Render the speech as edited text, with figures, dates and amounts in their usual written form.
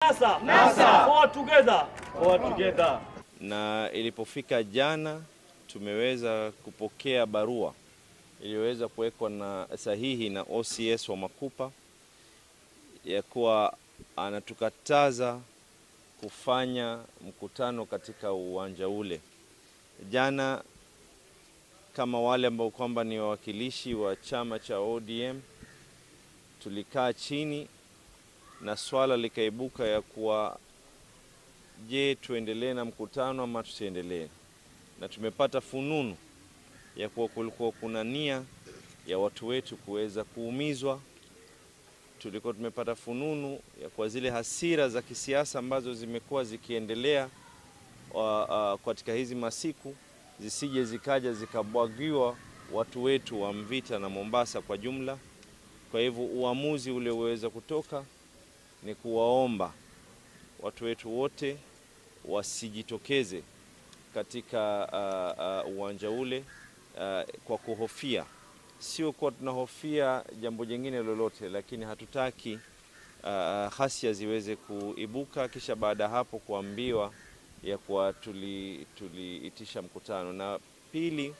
NASA. Forward together. Na ilipofika jana tumeweza kupokea barua iliyoweza kuwekwa na sahihi na OCS wa Makupa ya kuwa anatukataza kufanya mkutano katika uwanja ule. Jana kama wale ambao kwamba ni wawakilishi wa chama cha ODM tulikaa chini na swala likaibuka ya kuwa je, tuendelee na mkutano ama tusiendelee. Na tumepata fununu ya kuwa kulikuwa kuna nia ya watu wetu kuweza kuumizwa. Tulikuwa tumepata fununu ya kwa zile hasira za kisiasa ambazo zimekuwa zikiendelea katika hizi masiku zisije zikaja zikabwagiwa watu wetu wa Mvita na Mombasa kwa jumla. Kwa hivyo uamuzi ule uweza kutoka ni kuwaomba watu wetu wote wasijitokeze katika uwanja ule kwa kuhofia. Sio kwa tunahofia jambo jingine lolote, lakini hatutaki hasia ziweze kuibuka kisha baada hapo kuambiwa ya kuwa tuliitisha mkutano. Na pili,